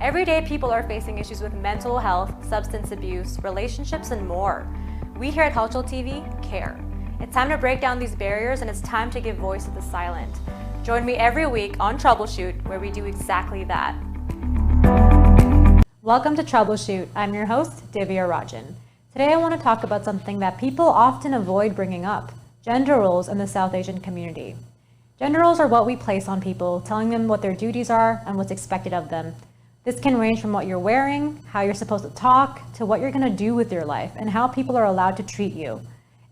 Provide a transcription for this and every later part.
Every day, people are facing issues with mental health, substance abuse, relationships, and more. We here at Hulchul TV care. It's time to break down these barriers, and it's time to give voice to the silent. Join me every week on Troubleshoot, where we do exactly that. Welcome to Troubleshoot. I'm your host, Divya Rajan. Today I want to talk about something that people often avoid bringing up: gender roles in the South Asian community. Gender roles are what we place on people, telling them what their duties are and what's expected of them. This can range from what you're wearing, how you're supposed to talk, to what you're going to do with your life, and how people are allowed to treat you.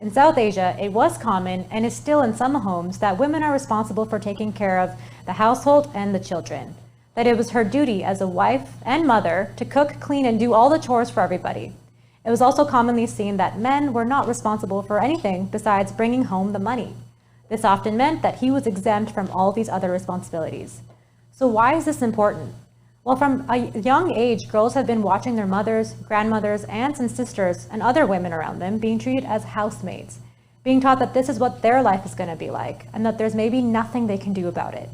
In South Asia, it was common, and is still in some homes, that women are responsible for taking care of the household and the children. That it was her duty as a wife and mother to cook, clean, and do all the chores for everybody. It was also commonly seen that men were not responsible for anything besides bringing home the money. This often meant that he was exempt from all these other responsibilities. So why is this important? Well, from a young age, girls have been watching their mothers, grandmothers, aunts and sisters, and other women around them being treated as housemaids, being taught that this is what their life is going to be like, and that there's maybe nothing they can do about it.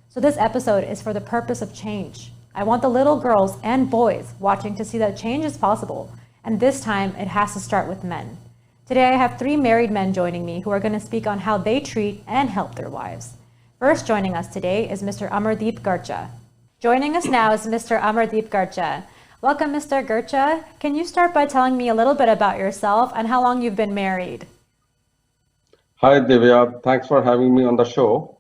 So this episode is for the purpose of change. I want the little girls and boys watching to see that change is possible, and this time it has to start with men. Today I have 3 married men joining me who are going to speak on how they treat and help their wives. First joining us today is Mr. Amardeep Garcha. Joining us now is Mr. Amardeep Garcha. Welcome, Mr. Garcha. Can you start by telling me a little bit about yourself and how long you've been married? Hi, Divya. Thanks for having me on the show.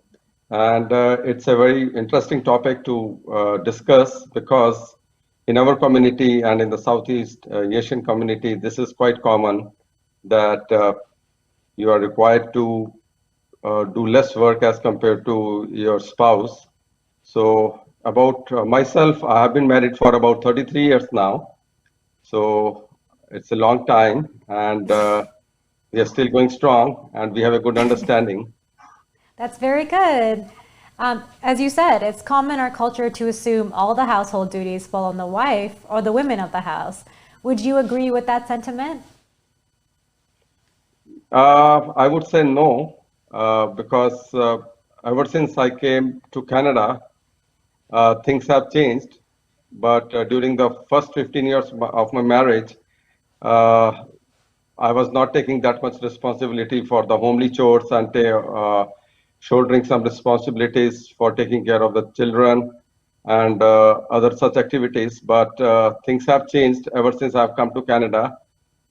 And it's a very interesting topic to discuss, because in our community and in the Southeast Asian community, this is quite common that you are required to do less work as compared to your spouse. So about myself, I have been married for about 33 years now. So it's a long time, and we are still going strong, and we have a good understanding. That's very good. As you said, it's common in our culture to assume all the household duties fall on the wife or the women of the house. Would you agree with that sentiment? I would say no, because ever since I came to Canada, things have changed. But during the first 15 years of my marriage, I was not taking that much responsibility for the homely chores and shouldering some responsibilities for taking care of the children and other such activities. But things have changed ever since I've come to Canada.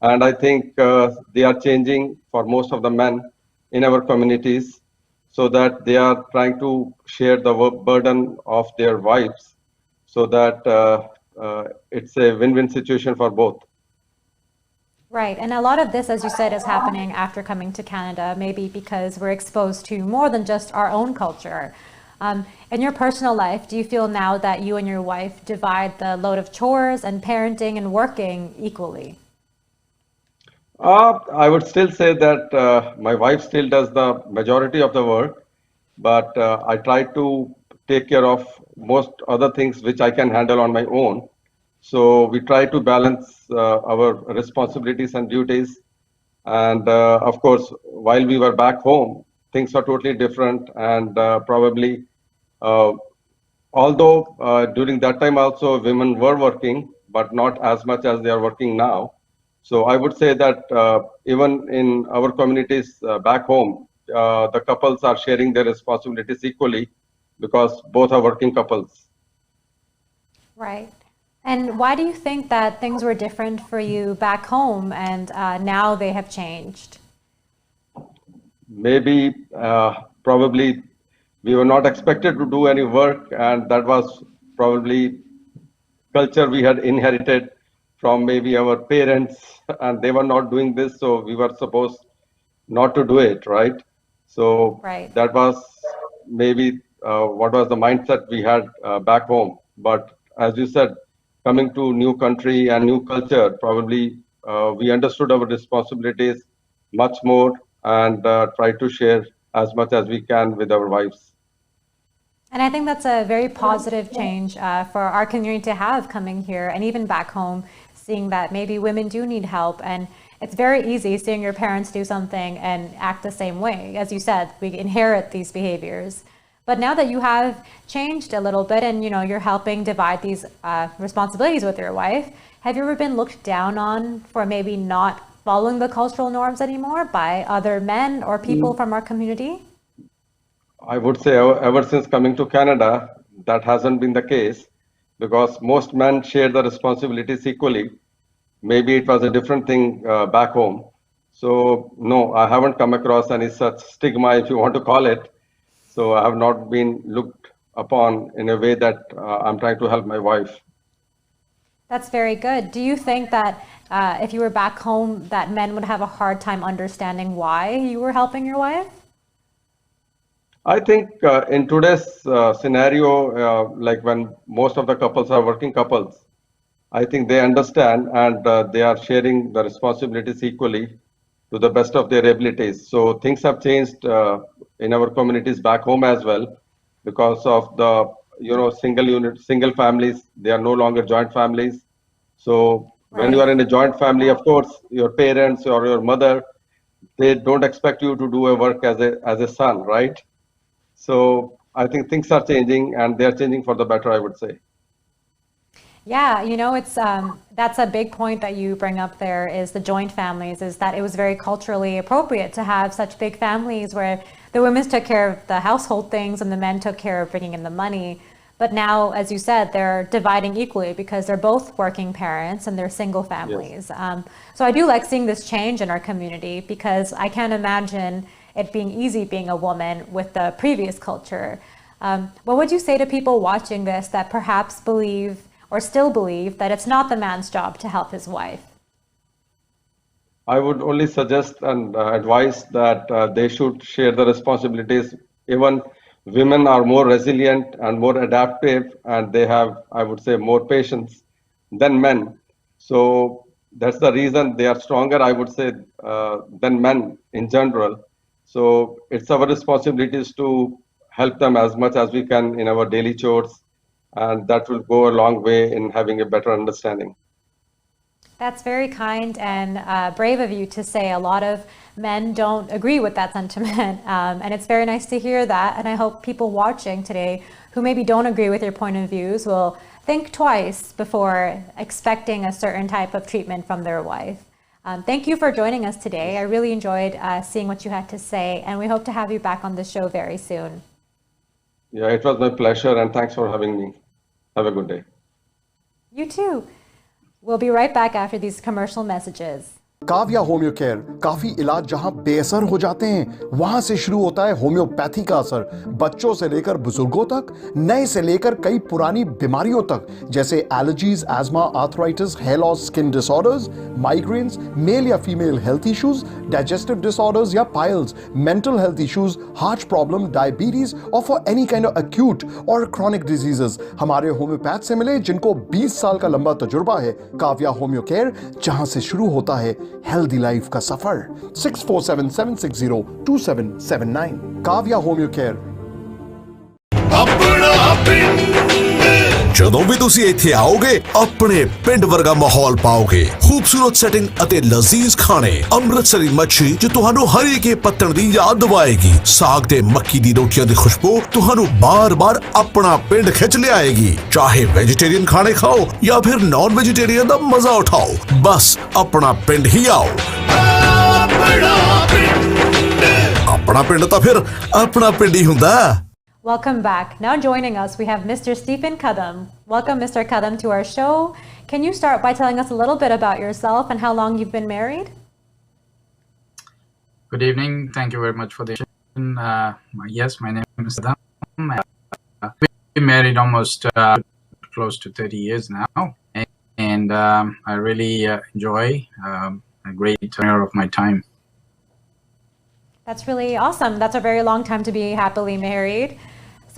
And I think they are changing for most of the men in our communities, so that they are trying to share the work burden of their wives, so that it's a win-win situation for both. Right, and a lot of this, as you said, is happening after coming to Canada, maybe because we're exposed to more than just our own culture. In your personal life, do you feel now that you and your wife divide the load of chores and parenting and working equally? I would still say that my wife still does the majority of the work, but I try to take care of most other things which I can handle on my own. So we try to balance our responsibilities and duties. And of course, while we were back home, things are totally different. And probably, although during that time also women were working, but not as much as they are working now. So I would say that even in our communities back home, the couples are sharing their responsibilities equally, because both are working couples. Right. And why do you think that things were different for you back home and now they have changed? Maybe, probably we were not expected to do any work, and that was probably culture we had inherited from maybe our parents, and they were not doing this, so we were supposed not to do it, right? So Right. that was maybe what was the mindset we had back home. But as you said, coming to new country and new culture, probably we understood our responsibilities much more, and try to share as much as we can with our wives. And I think that's a very positive change for our community to have coming here and even back home, seeing that maybe women do need help. And it's very easy seeing your parents do something and act the same way. As you said, we inherit these behaviors. But now that you have changed a little bit and you're helping divide these responsibilities with your wife, have you ever been looked down on for maybe not following the cultural norms anymore by other men or people from our community? I would say ever since coming to Canada, that hasn't been the case because most men share the responsibilities equally. Maybe it was a different thing back home. So, no, I haven't come across any such stigma, if you want to call it. So, I have not been looked upon in a way that I'm trying to help my wife. That's very good. Do you think that if you were back home, that men would have a hard time understanding why you were helping your wife? I think in today's scenario, like when most of the couples are working couples, I think they understand and they are sharing the responsibilities equally to the best of their abilities. So things have changed in our communities back home as well because of the single families. They are no longer joint families. So when you Right. are in a joint family, of course, your parents or your mother, they don't expect you to do a work as a son, right? So I think things are changing and they are changing for the better, I would say. Yeah, it's that's a big point that you bring up there is the joint families, is that it was very culturally appropriate to have such big families where the women took care of the household things and the men took care of bringing in the money. But now, as you said, they're dividing equally because they're both working parents and they're single Yes. families. So I do like seeing this change in our community because I can't imagine it being easy being a woman with the previous culture. What would you say to people watching this that perhaps believe or still believe that it's not the man's job to help his wife? I would only suggest and advise that they should share the responsibilities. Even women are more resilient and more adaptive, and they have, I would say, more patience than men. So that's the reason they are stronger, I would say, than men in general. So it's our responsibilities to help them as much as we can in our daily chores, and that will go a long way in having a better understanding. That's very kind and brave of you to say. A lot of men don't agree with that sentiment. And it's very nice to hear that. And I hope people watching today who maybe don't agree with your point of views will think twice before expecting a certain type of treatment from their wife. Thank you for joining us today. I really enjoyed seeing what you had to say, and we hope to have you back on the show very soon. Yeah, it was my pleasure, and thanks for having me. Have a good day. You too. We'll be right back after these commercial messages. Kavya homeo care काफी इलाज जहां बेअसर हो जाते हैं वहां से शुरू होता है होम्योपैथी का असर बच्चों से लेकर बुजुर्गों तक नए से लेकर कई पुरानी बीमारियों तक जैसे allergies asthma arthritis hair loss skin disorders migraines male या female health issues digestive disorders या piles mental health issues heart problem diabetes और for any kind of acute और क्रॉनिक डिजीजेस हमारे होम्योपैथ से मिले जिनको 20 साल का लंबा तजुर्बा है काव्या होम्यो केयर जहां से शुरू होता है हेल्दी लाइफ का सफर 6477602779 काव्या होम्यो केयर ਜਦੋਂ ਵੀ ਤੁਸੀਂ ਇੱਥੇ ਆਓਗੇ ਆਪਣੇ ਪਿੰਡ ਵਰਗਾ ਮਾਹੌਲ ਪਾਓਗੇ ਖੂਬਸੂਰਤ ਸੈਟਿੰਗ ਅਤੇ ਲਜ਼ੀਜ਼ ਖਾਣੇ ਅੰਮ੍ਰਿਤਸਰੀ ਮੱਛੀ ਜੋ ਤੁਹਾਨੂੰ ਹਰੀਕੇ ਪੱਤਣ ਦੀ ਯਾਦ ਦਿਵਾਏਗੀ ਸਾਗ ਤੇ ਮੱਕੀ ਦੀ ਰੋਟੀਆਂ ਦੀ ਖੁਸ਼ਬੂ ਤੁਹਾਨੂੰ ਬਾਰ-ਬਾਰ ਆਪਣਾ ਪਿੰਡ ਖਿੱਚ ਲਿਆਏਗੀ ਚਾਹੇ ਵੈਜੀਟੇਰੀਅਨ ਖਾਣੇ ਖਾਓ ਜਾਂ ਫਿਰ ਨਾਨ ਵੈਜੀਟੇਰੀਅਨ ਦਾ ਮਜ਼ਾ ਉਠਾਓ ਬਸ ਆਪਣਾ ਪਿੰਡ ਹੀ ਆਓ ਆਪਣਾ ਪਿੰਡ ਤਾਂ ਫਿਰ ਆਪਣਾ ਪਿੰਡ ਹੀ ਹੁੰਦਾ Welcome back. Now joining us, we have Mr. Stephen Kadam. Welcome, Mr. Kadam, to our show. Can you start by telling us a little bit about yourself and how long you've been married? Good evening. Thank you very much for the invitation. Yes, my name is Kadam. We've been married almost close to 30 years now, and I really enjoy a great tenure of my time. That's really awesome. That's a very long time to be happily married.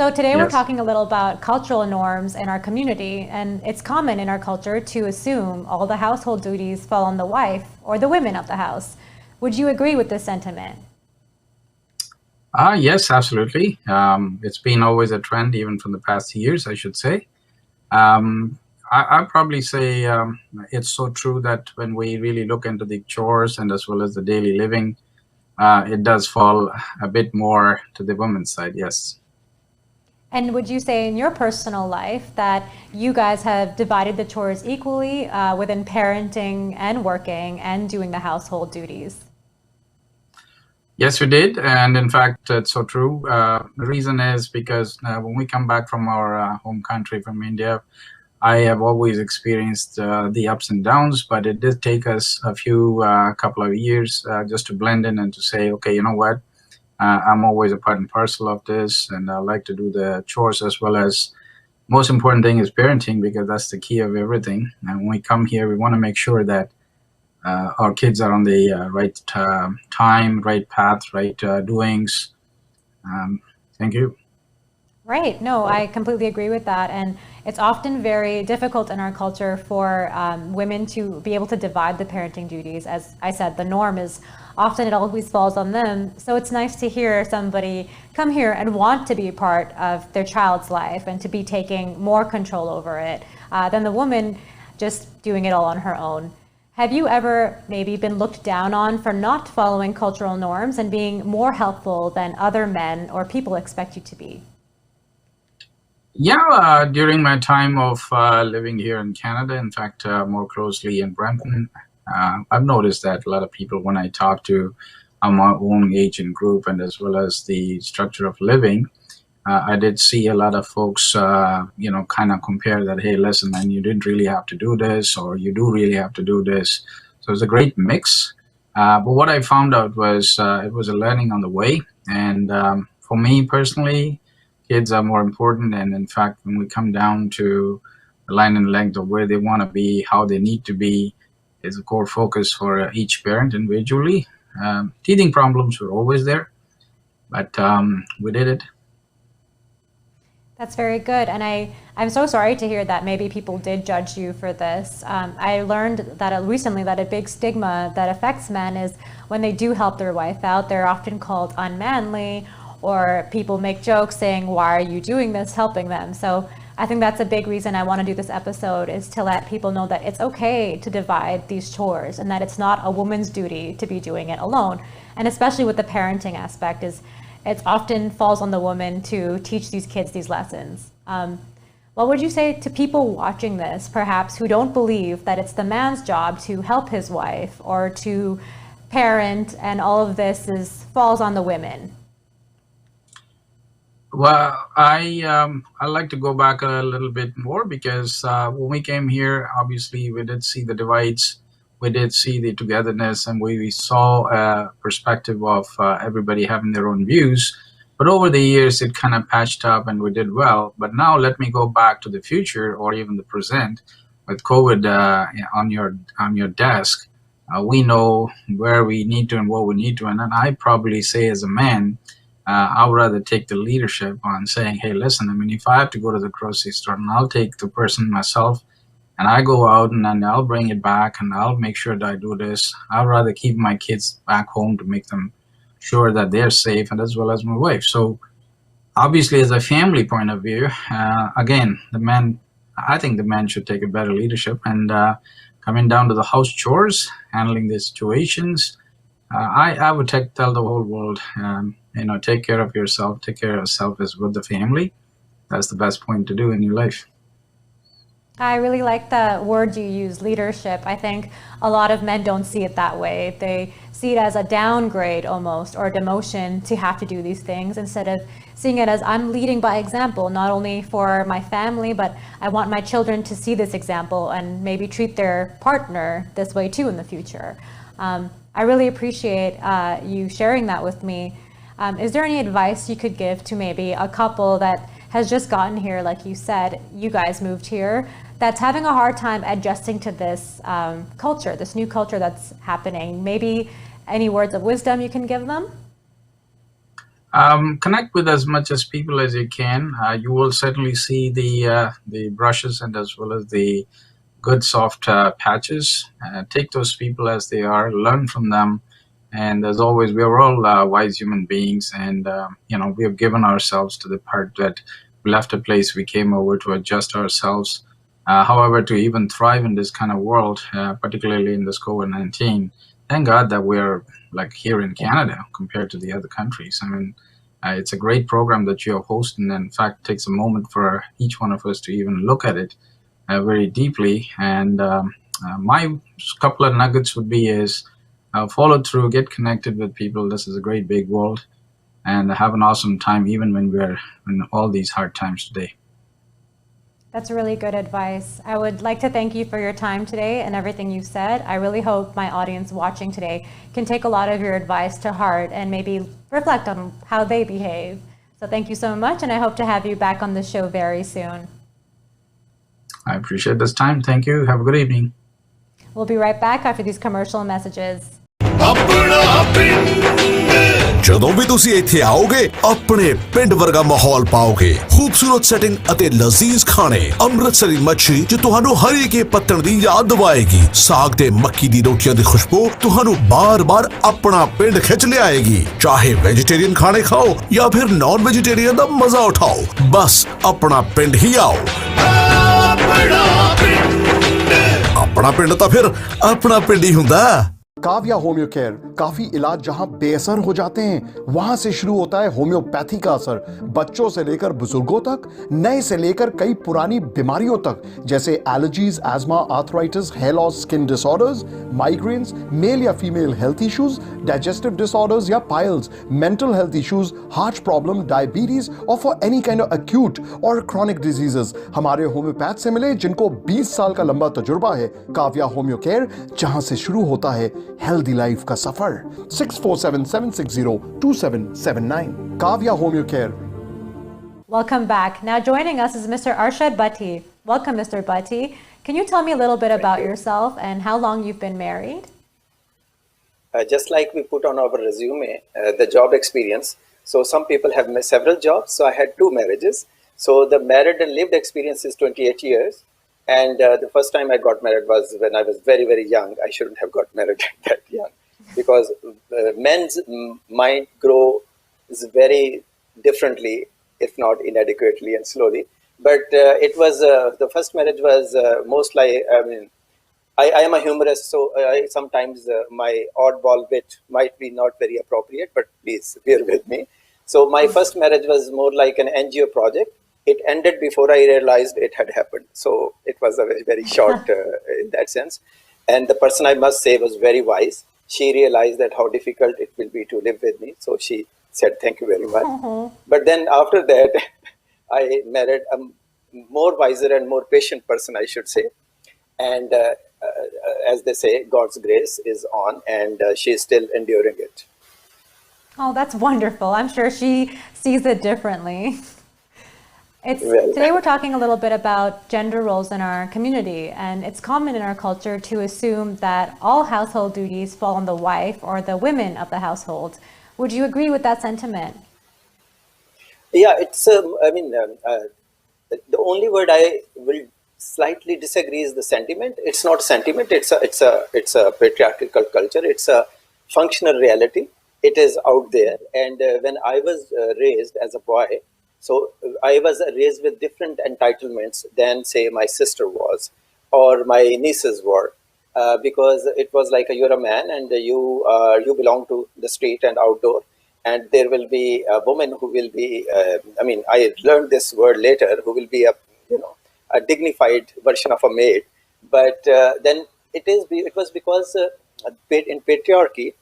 So today we're Yes. talking a little about cultural norms in our community, and it's common in our culture to assume all the household duties fall on the wife or the women of the house. Would you agree with this sentiment? Yes, absolutely. It's been always a trend, even from the past years, I should say. I'd probably say it's so true that when we really look into the chores and as well as the daily living, it does fall a bit more to the women's side, yes. And would you say in your personal life that you guys have divided the chores equally within parenting and working and doing the household duties? Yes, we did. And in fact, it's so true. The reason is because when we come back from our home country, from India, I have always experienced the ups and downs, but it did take us a couple of years just to blend in and to say, okay, you know what? I'm always a part and parcel of this, and I like to do the chores as well as most important thing is parenting, because that's the key of everything. And when we come here, we want to make sure that our kids are on the right time, right path, right doings. Thank you. Right. No, I completely agree with that. And it's often very difficult in our culture for women to be able to divide the parenting duties. As I said, the norm is often it always falls on them. So it's nice to hear somebody come here and want to be a part of their child's life and to be taking more control over it than the woman just doing it all on her own. Have you ever maybe been looked down on for not following cultural norms and being more helpful than other men or people expect you to be? Yeah, during my time of living here in Canada, in fact, more closely in Brampton, I've noticed that a lot of people, when I talk to my own age and group, and as well as the structure of living, I did see a lot of folks, kind of compare that, hey, listen, man, you didn't really have to do this, or you do really have to do this. So it's a great mix. But what I found out was it was a learning on the way. And for me personally, kids are more important. And in fact, when we come down to the line and length of where they want to be, how they need to be, is a core focus for each parent individually. Teething problems were always there, but we did it. That's very good. And I'm so sorry to hear that maybe people did judge you for this. I learned that recently that a big stigma that affects men is when they do help their wife out, they're often called unmanly, or people make jokes saying, why are you doing this, helping them? So I think that's a big reason I want to do this episode, is to let people know that it's okay to divide these chores and that it's not a woman's duty to be doing it alone. And especially with the parenting aspect, is it often falls on the woman to teach these kids these lessons. What would you say to people watching this, perhaps, who don't believe that it's the man's job to help his wife or to parent, and all of this falls on the women? Well, I like to go back a little bit more, because when we came here, obviously we did see the divides, we did see the togetherness, and we saw a perspective of everybody having their own views. But over the years, it kind of patched up, and we did well. But now let me go back to the future, or even the present, with COVID on your desk. We know where we need to and what we need to, and then I probably say, as a man, I would rather take the leadership on saying, hey, listen, I mean, if I have to go to the grocery store, and I'll take the person myself, and I go out and then I'll bring it back and I'll make sure that I do this. I'd rather keep my kids back home to make them sure that they're safe, and as well as my wife. So obviously, as a family point of view, again, I think the man should take a better leadership, and coming down to the house chores, handling the situations, I would tell the whole world, take care of yourself, take care of yourself as with the family. That's the best point to do in your life. I really like the word you use, leadership. I think a lot of men don't see it that way. They see it as a downgrade almost, or a demotion to have to do these things, instead of seeing it as, I'm leading by example, not only for my family, but I want my children to see this example and maybe treat their partner this way too in the future. I really appreciate you sharing that with me. Is there any advice you could give to maybe a couple that has just gotten here, like you said, you guys moved here, that's having a hard time adjusting to this culture, this new culture that's happening? Maybe any words of wisdom you can give them? Connect with as much as people as you can. You will certainly see the brushes, and as well as the good soft patches. Take those people as they are, learn from them. And as always, we are all wise human beings, and we have given ourselves to the part that we left a place, we came over to adjust ourselves. However, to even thrive in this kind of world, particularly in this COVID-19, thank God that we're like here in Canada compared to the other countries. I mean, It's a great program that you're hosting, and in fact, takes a moment for each one of us to even look at it very deeply. And my couple of nuggets would be is follow through, get connected with people. This is a great big world, and have an awesome time, even when we're in all these hard times today. That's really good advice. I would like to thank you for your time today and everything you've said. I really hope my audience watching today can take a lot of your advice to heart and maybe reflect on how they behave. So thank you so much, and I hope to have you back on the show very soon. I appreciate this time. Thank you. Have a good evening. We'll be right back after these commercial messages. ਜਦੋਂ ਵੀ ਤੁਸੀਂ ਇੱਥੇ ਆਓਗੇ ਆਪਣੇ ਪਿੰਡ ਵਰਗਾ ਮਾਹੌਲ ਪਾਓਗੇ। ਖੂਬਸੂਰਤ ਸੈਟਿੰਗ ਅਤੇ ਲਜ਼ੀਜ਼ ਖਾਣੇ, ਅੰਮ੍ਰਿਤਸਰੀ ਮੱਛੀ ਜੋ ਤੁਹਾਨੂੰ ਹਰੀਕੇ ਪੱਤਣ ਦੀ ਯਾਦ ਦਿਵਾਏਗੀ, ਸਾਗ ਤੇ ਮੱਕੀ ਦੀ ਰੋਟੀਆਂ ਦੀ ਖੁਸ਼ਬੂ ਤੁਹਾਨੂੰ ਬਾਰ-ਬਾਰ ਆਪਣਾ ਪਿੰਡ ਖਿੱਚ ਲਿਆਏਗੀ। ਚਾਹੇ ਵੈਜੀਟੇਰੀਅਨ ਖਾਣੇ ਖਾਓ ਜਾਂ ਫਿਰ ਨਾਨ ਵੈਜੀਟੇਰੀਅਨ ਦਾ ਮਜ਼ਾ ਉਠਾਓ, ਬਸ ਆਪਣਾ ਪਿੰਡ ਹੀ ਆਓ। ਆਪਣਾ ਪਿੰਡ ਤਾਂ ਫਿਰ ਆਪਣਾ ਪਿੰਡ ਹੀ ਹੁੰਦਾ। काव्या होम्यो केयर, काफी इलाज जहां बेअसर हो जाते हैं वहां से शुरू होता है होम्योपैथी का असर। बच्चों से लेकर बुजुर्गों तक, नए से लेकर कई पुरानी बीमारियों तक, जैसे allergies, asthma, arthritis, hair loss, skin disorders, migraines, male या female health issues, digestive disorders या piles, mental health issues, heart problem, diabetes और for any kind of acute और क्रॉनिक डिजीजेस हमारे होम्योपैथ से मिले, जिनको 20 साल का लंबा तजुर्बा है। काव्या होम्यो केयर, जहां से शुरू होता है हेल्दी लाइफ का सफर। 6477602779 Kavya homeo care. Welcome back. Now joining us is Mr. Arshad Bhatti. Welcome, Mr. Bhatti. Can you tell me a little bit about yourself and how long you've been married? Just like we put on our resume, the job experience. So some people have several jobs. So I had 2 marriages. So the married and lived experience is 28 years. And the first time I got married was when I was very, very young. I shouldn't have got married that young, because men's mind grows very differently, if not inadequately and slowly. But it was, the first marriage was most like, I mean, I am a humorist, so sometimes my oddball wit might be not very appropriate, but please bear with me. So my first marriage was more like an NGO project. It ended before I realized it had happened. So it was a very, very short in that sense. And the person, I must say, was very wise. She realized that how difficult it will be to live with me. So she said, thank you very much. But then after that, I married a more wiser and more patient person, I should say. And as they say, God's grace is on, and she is still enduring it. Oh, that's wonderful. I'm sure she sees it differently. Today we're talking a little bit about gender roles in our community, and it's common in our culture to assume that all household duties fall on the wife or the women of the household. Would you agree with that sentiment? Yeah, it's, I mean, the only word I will slightly disagree is the sentiment. It's not sentiment, it's a patriarchal culture, it's a functional reality. It is out there. And when I was raised as a boy, so I was raised with different entitlements than, say, my sister was or my nieces were, because it was like you're a man and you belong to the street and outdoor, and there will be a woman who will be, I mean, I learned this word later, who will be a dignified version of a maid. But then it was because in patriarchy,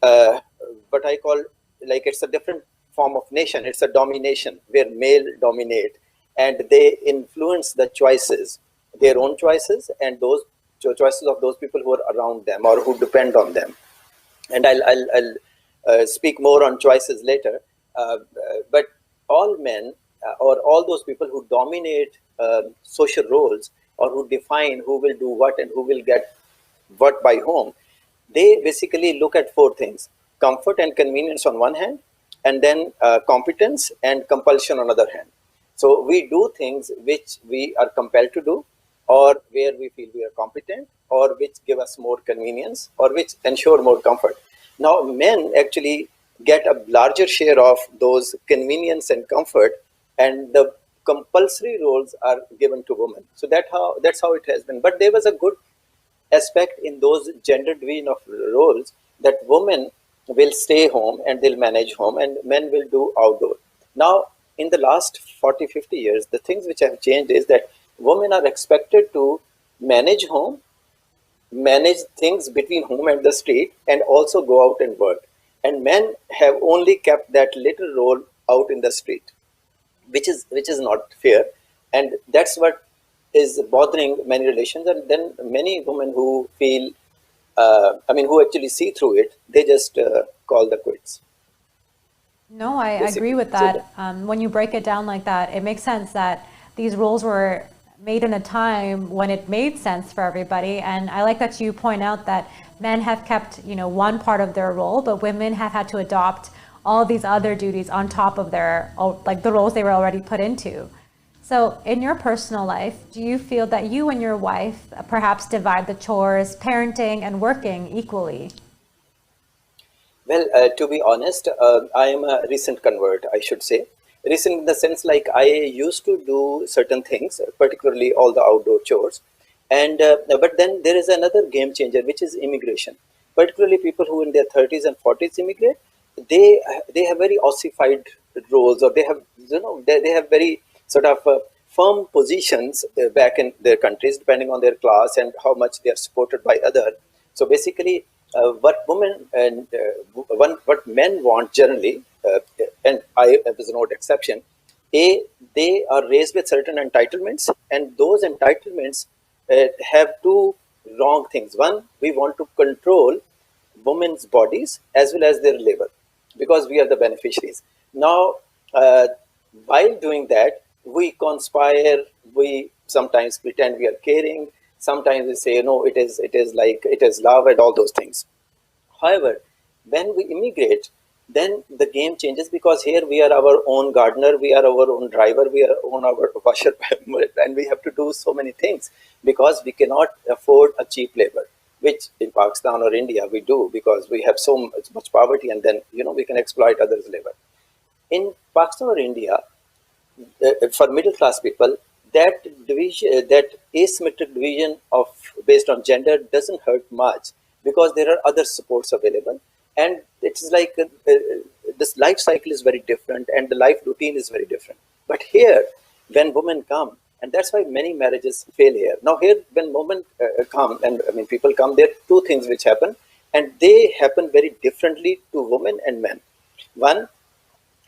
what I call, like, it's a different form of nation. It's a domination where male dominate, and they influence the choices, their own choices, and those choices of those people who are around them or who depend on them. And I'll speak more on choices later. But all men or all those people who dominate social roles, or who define who will do what and who will get what by whom, they basically look at 4 things: comfort and convenience on one hand, and then competence and compulsion on the other hand. So we do things which we are compelled to do, or where we feel we are competent, or which give us more convenience, or which ensure more comfort. Now, men actually get a larger share of those convenience and comfort, and the compulsory roles are given to women. So that's how it has been. But there was a good aspect in those gender division of roles, that women will stay home and they'll manage home, and men will do outdoor. Now, in the last 40, 50 years, the things which have changed is that women are expected to manage home, manage things between home and the street, and also go out and work. And men have only kept that little role out in the street, which is not fair, and that's what is bothering many relations. And then many women who feel, who actually see through it, they just call the quits. No, I agree Basically. with that. When you break it down like that, it makes sense that these rules were made in a time when it made sense for everybody. And I like that you point out that men have kept, one part of their role, but women have had to adopt all these other duties on top of their, like the roles they were already put into. So in your personal life, do you feel that you and your wife perhaps divide the chores, parenting and working equally? Well, to be honest, I am a recent convert, I should say. Recent in the sense, like, I used to do certain things, particularly all the outdoor chores. And but then there is another game changer, which is immigration. Particularly people who in their 30s and 40s immigrate, they have very ossified roles, or they have, they have very sort of firm positions back in their countries, depending on their class and how much they are supported by other. So basically, what women and what men want generally, and I was no exception. They are raised with certain entitlements, and those entitlements have two wrong things. One, we want to control women's bodies as well as their labor, because we are the beneficiaries. Now, while doing that, we conspire. We sometimes pretend we are caring. Sometimes we say, no, it is love and all those things. However, when we immigrate, then the game changes, because here we are our own gardener, we are our own driver, we are on our washer, and we have to do so many things because we cannot afford a cheap labor, which in Pakistan or India we do, because we have so much poverty, and then we can exploit others' labor. In Pakistan or India, for middle class people, that division, that asymmetric division of based on gender doesn't hurt much, because there are other supports available, and it's like this life cycle is very different, and the life routine is very different. But here, when women come, and that's why many marriages fail here. Now here, when women come, and I mean people come, there are two things which happen, and they happen very differently to women and men. One,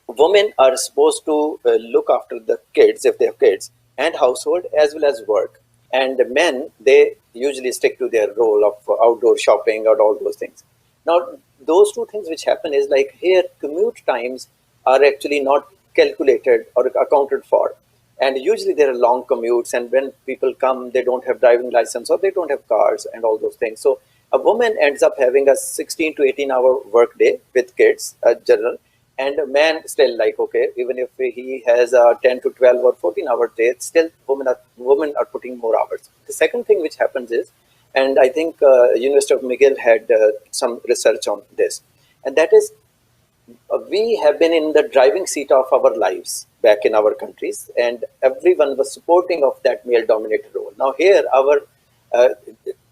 women are supposed to look after the kids, if they have kids, and household, as well as work. And the men, they usually stick to their role of outdoor shopping or all those things. Now, those two things which happen is, like, here commute times are actually not calculated or accounted for. And usually there are long commutes, and when people come, they don't have driving license or they don't have cars and all those things. So a woman ends up having a 16 to 18-hour work day with kids, general, and a man still, like, okay, even if he has a 10 to 12 or 14-hour day, still women are putting more hours. The second thing which happens is, and I think University of McGill had some research on this, and that is, we have been in the driving seat of our lives back in our countries, and everyone was supporting of that male-dominated role. Now here, uh,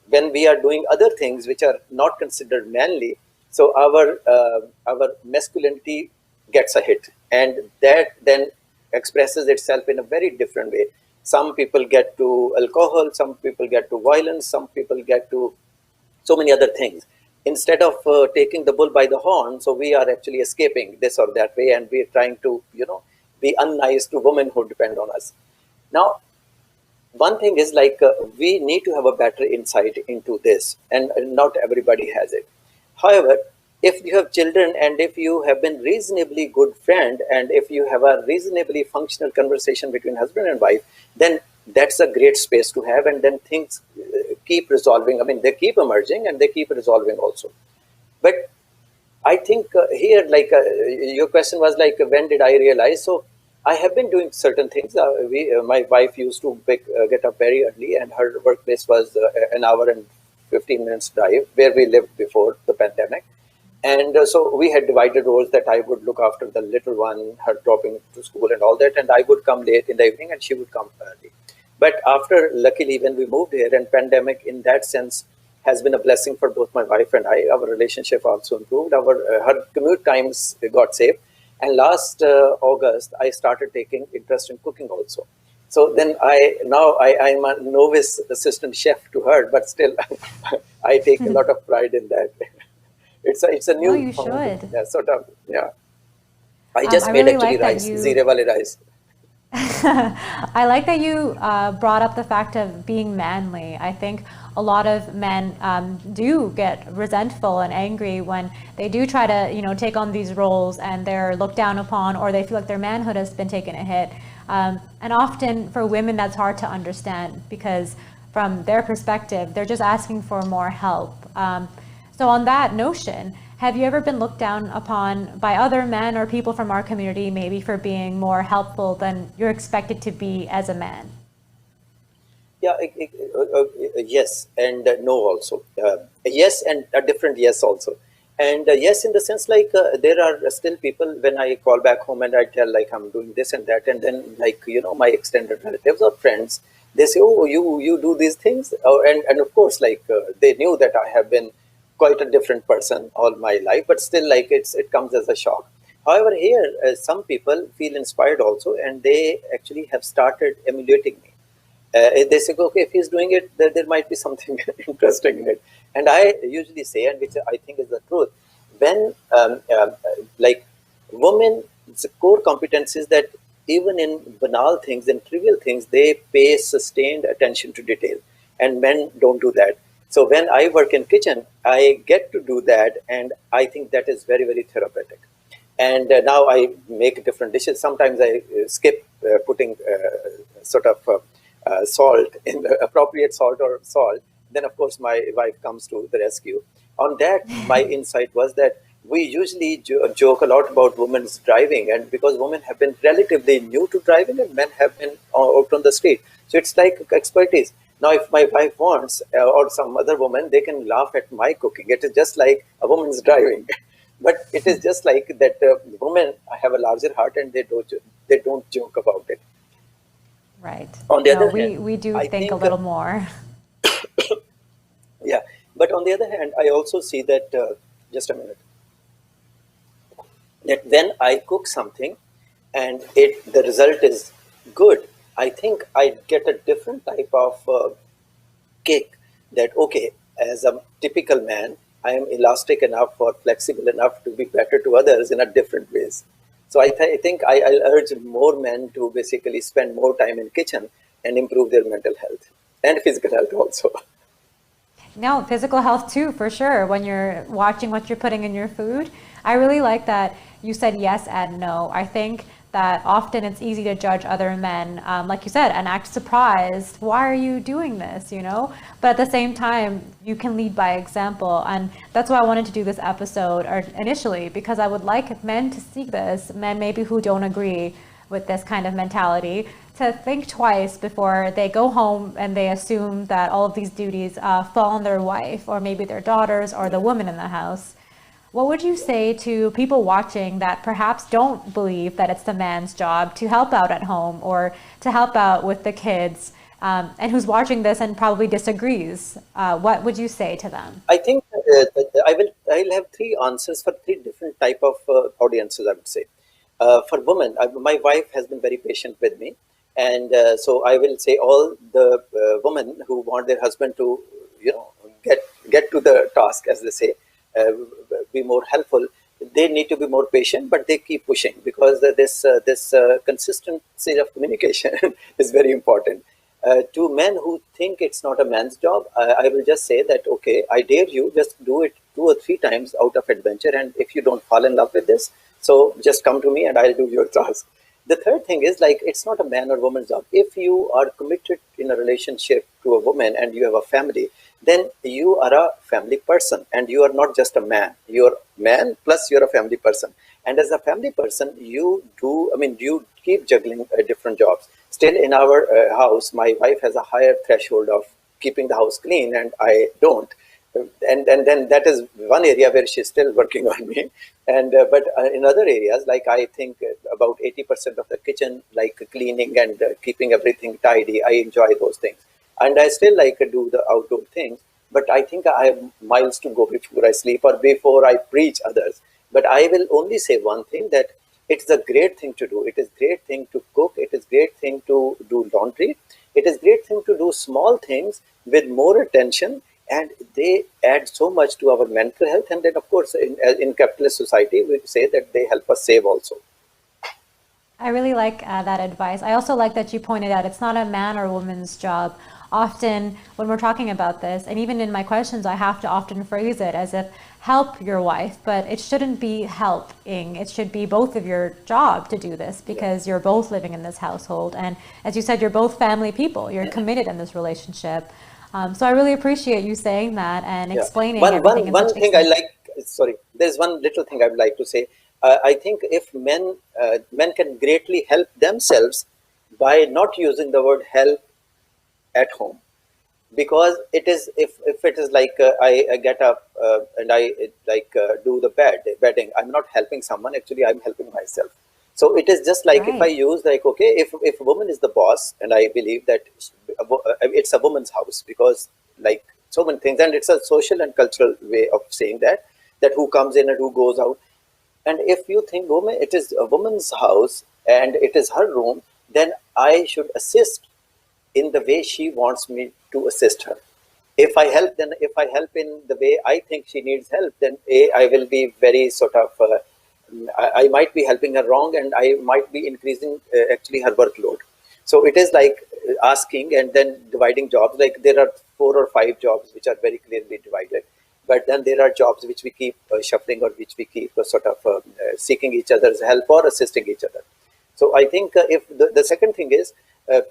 when we are doing other things which are not considered manly, so our masculinity gets a hit, and that then expresses itself in a very different way. Some people get to alcohol, some people get to violence, some people get to so many other things. Instead of taking the bull by the horn, so we are actually escaping this or that way, and we are trying to, be unnice to women who depend on us. Now, one thing is, like, we need to have a better insight into this, and not everybody has it. However, if you have children, and if you have been reasonably good friend, and if you have a reasonably functional conversation between husband and wife, then that's a great space to have, and then things keep resolving. I mean, they keep emerging and they keep resolving also. But I think here, like, your question was like, when did I realize? So I have been doing certain things. My wife used to get up very early, and her workplace was an hour and 15 minutes drive where we lived before the pandemic. And so we had divided roles, that I would look after the little one, her dropping to school and all that, and I would come late in the evening and she would come early. But after, luckily, when we moved here, and pandemic in that sense has been a blessing for both my wife and I. Our relationship also improved. Her commute times got saved. And last August, I started taking interest in cooking also. So then I'm a novice assistant chef to her, but still I take a lot of pride in that. It's a No, new you should. sort of, yeah. I just I made really actually like that rice, you. zire wale rice. I like that you brought up the fact of being manly. I think a lot of men do get resentful and angry when they do try to, take on these roles and they're looked down upon, or they feel like their manhood has been taken a hit. And often for women, that's hard to understand because from their perspective, they're just asking for more help. So on that notion, have you ever been looked down upon by other men or people from our community, maybe for being more helpful than you're expected to be as a man? Yeah, yes, and no also. Yes, and a different yes also. And yes, in the sense like there are still people when I call back home and I tell like I'm doing this and that, and then like my extended relatives or friends, they say, oh, you do these things, oh, and of course like they knew that I have been quite a different person all my life, but still like it comes as a shock. However, here some people feel inspired also, and they actually have started emulating me. They say, okay, if he's doing it, there might be something interesting in it. And I usually say, and which I think is the truth, when like women, the core competence is that even in banal things and trivial things, they pay sustained attention to detail, and men don't do that. So when I work in kitchen, I get to do that, and I think that is very, very therapeutic. And now I make different dishes. Sometimes I skip putting sort of salt in the appropriate salt or salt. Then of course my wife comes to the rescue. On that, my insight was that we usually joke a lot about women's driving, and because women have been relatively new to driving and men have been out on the street, so it's like expertise. Now if my wife wants or some other woman, they can laugh at my cooking. It is just like a woman's driving. But it is just like that women have a larger heart and they don't joke about it. Right. On the No, other hand, we do I think a think little more. yeah. But on the other hand, I also see that just a minute, that when I cook something and the result is good, I think I get a different type of kick. That okay, as a typical man, I am elastic enough or flexible enough to be better to others in a different ways. So I think I'll urge more men to basically spend more time in kitchen and improve their mental health and physical health also. No, physical health too, for sure. When you're watching what you're putting in your food, I really like that you said yes and no. I think that often it's easy to judge other men, like you said, and act surprised. Why are you doing this? But at the same time, you can lead by example, and that's why I wanted to do this episode initially, because I would like men to see this, men maybe who don't agree with this kind of mentality, to think twice before they go home and they assume that all of these duties fall on their wife or maybe their daughters or the woman in the house. What would you say to people watching that perhaps don't believe that it's the man's job to help out at home or to help out with the kids, and who's watching this and probably disagrees? What would you say to them? I think I'll have three answers for three different type of audiences. I would say for women, my wife has been very patient with me, and so I will say all the women who want their husband to get to the task, as they say, be more helpful. They need to be more patient, but they keep pushing because this consistency of communication is very important. To men who think it's not a man's job, I will just say that, okay, I dare you, just do it 2 or 3 times out of adventure. And if you don't fall in love with this, so just come to me and I'll do your task. The third thing is like, it's not a man or woman's job. If you are committed in a relationship to a woman and you have a family, then you are a family person and you are not just a man. You're man plus you're a family person. And as a family person, you keep juggling different jobs. Still in our house, my wife has a higher threshold of keeping the house clean and I don't. And then that is one area where she's still working on me. And but in other areas, like I think about 80% of the kitchen, like cleaning and keeping everything tidy, I enjoy those things. And I still like do the outdoor things. but I think I have miles to go before I sleep or before I preach others. But I will only say one thing, that it's a great thing to do. It is great thing to cook. It is great thing to do laundry. It is great thing to do small things with more attention, and they add so much to our mental health. And then, of course, in capitalist society, we say that they help us save also. I really like that advice. I also like that you pointed out it's not a man or woman's job. Often when we're talking about this, and even in my questions, I have to often phrase it as if help your wife, but it shouldn't be helping. It should be both of your job to do this, because you're both living in this household. And as you said, you're both family people. You're committed in this relationship. So I really appreciate you saying that and explaining everything. One thing I like, sorry, there's one little thing I would like to say. I think if men can greatly help themselves by not using the word help at home, because it is, if it is like I get up and I do the bedding, I'm not helping someone, actually I'm helping myself. So it is just like, if I use like, okay, if a woman is the boss, and I believe that it's a woman's house, because like so many things, and it's a social and cultural way of saying that who comes in and who goes out. And if you think woman, it is a woman's house and it is her room, then I should assist in the way she wants me to assist her. If I help in the way I think she needs help, then I will be very sort of, I might be helping her wrong, and I might be increasing actually her workload. So it is like asking and then dividing jobs. Like there are 4 or 5 jobs which are very clearly divided. But then there are jobs which we keep shuffling, or which we keep sort of seeking each other's help or assisting each other. So I think if the second thing is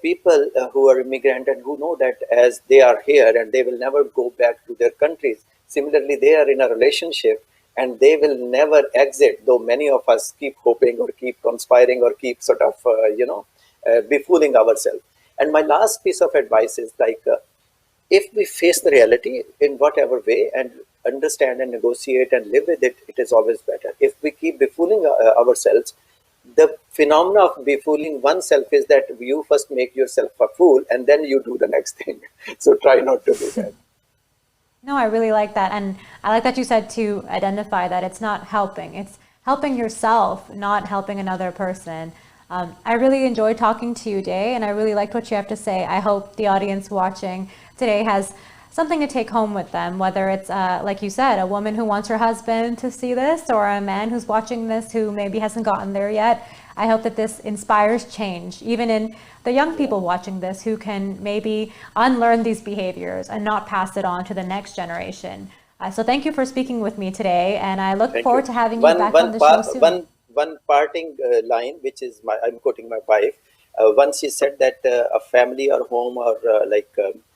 people who are immigrant and who know that as they are here and they will never go back to their countries, similarly they are in a relationship and they will never exit, though many of us keep hoping or keep conspiring or keep sort of, befooling ourselves. And my last piece of advice is like, if we face the reality in whatever way and understand and negotiate and live with it, it is always better. If we keep befooling ourselves, the phenomena of befooling oneself is that you first make yourself a fool and then you do the next thing. So try not to do that. No, I really like that. And I like that you said to identify that it's not helping. It's helping yourself, not helping another person. I really enjoyed talking to you, Day, and I really liked what you have to say. I hope the audience watching today has something to take home with them, whether it's, like you said, a woman who wants her husband to see this, or a man who's watching this who maybe hasn't gotten there yet. I hope that this inspires change, even in the young people watching this who can maybe unlearn these behaviors and not pass it on to the next generation. So thank you for speaking with me today, and I look forward to having you back on the show soon. One parting line, which is I'm quoting my wife. Once she said that a family or home or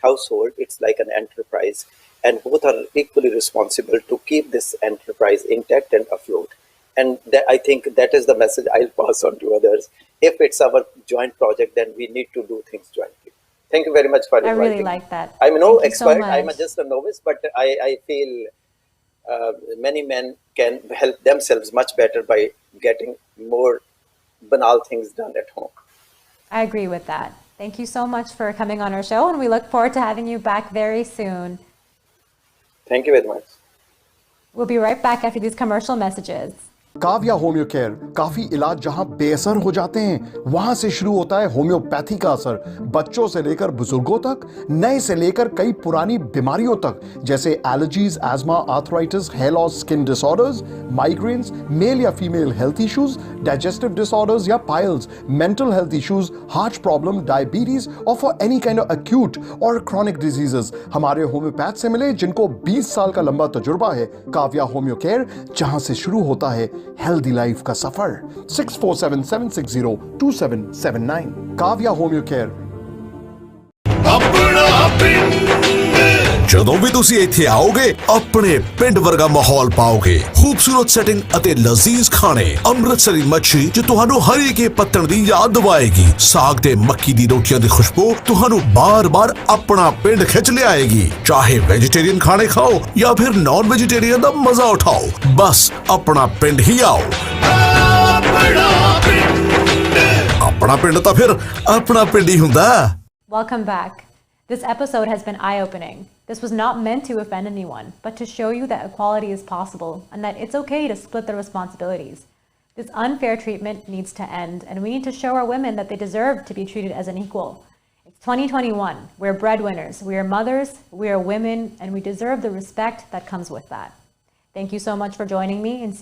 household, it's like an enterprise, and both are equally responsible to keep this enterprise intact and afloat. And I think that is the message I'll pass on to others. If it's our joint project, then we need to do things jointly. Thank you very much for inviting me. I really like that. I'm no expert. I'm just a novice, but I feel many men can help themselves much better by getting more banal things done at home. I agree with that. Thank you so much for coming on our show, and we look forward to having you back very soon. Thank you very much. We'll be right back after these commercial messages. Kavya homeo care, काफी इलाज जहां बेअसर हो जाते हैं वहां से शुरू होता है होम्योपैथी का असर। बच्चों से लेकर बुजुर्गों तक, नए से लेकर कई पुरानी बीमारियों तक, जैसे allergies, asthma, arthritis, hair loss, skin disorders, migraines, male या female health issues, digestive disorders या piles, mental health issues, heart problem, diabetes और for any kind of acute और क्रॉनिक डिजीजेस हमारे होम्योपैथ से मिले, जिनको 20 साल का लंबा तजुर्बा है। काव्या होम्यो केयर, जहां से शुरू होता है हेल्दी लाइफ का सफर। 6477602779 काव्या होम्यो केयर। ਜਦੋਂ ਵੀ ਤੁਸੀਂ ਇੱਥੇ ਆਓਗੇ ਆਪਣੇ ਪਿੰਡ ਵਰਗਾ ਮਾਹੌਲ ਪਾਓਗੇ। ਖੂਬਸੂਰਤ ਸੈਟਿੰਗ ਅਤੇ ਲਜ਼ੀਜ਼ ਖਾਣੇ, ਅੰਮ੍ਰਿਤਸਰੀ ਮੱਛੀ ਜੋ ਤੁਹਾਨੂੰ ਹਰੀਕੇ ਪੱਤਣ ਦੀ ਯਾਦ ਦਿਵਾਏਗੀ, ਸਾਗ ਤੇ ਮੱਕੀ ਦੀ ਰੋਟੀਆਂ ਦੀ ਖੁਸ਼ਬੂ ਤੁਹਾਨੂੰ ਬਾਰ-ਬਾਰ ਆਪਣਾ ਪਿੰਡ ਖਿੱਚ ਲਿਆਏਗੀ। ਚਾਹੇ ਵੈਜੀਟੇਰੀਅਨ ਖਾਣੇ ਖਾਓ ਜਾਂ ਫਿਰ ਨਾਨ ਵੈਜੀਟੇਰੀਅਨ ਦਾ ਮਜ਼ਾ ਉਠਾਓ, ਬਸ ਆਪਣਾ ਪਿੰਡ ਹੀ ਆਓ। ਆਪਣਾ ਪਿੰਡ ਤਾਂ ਫਿਰ ਆਪਣਾ ਪਿੰਡ ਹੀ ਹੁੰਦਾ। Welcome back. This episode has been eye-opening. This was not meant to offend anyone, but to show you that equality is possible and that it's okay to split the responsibilities. This unfair treatment needs to end, and we need to show our women that they deserve to be treated as an equal. It's 2021. We're breadwinners. We are mothers. We are women, and we deserve the respect that comes with that. Thank you so much for joining me, and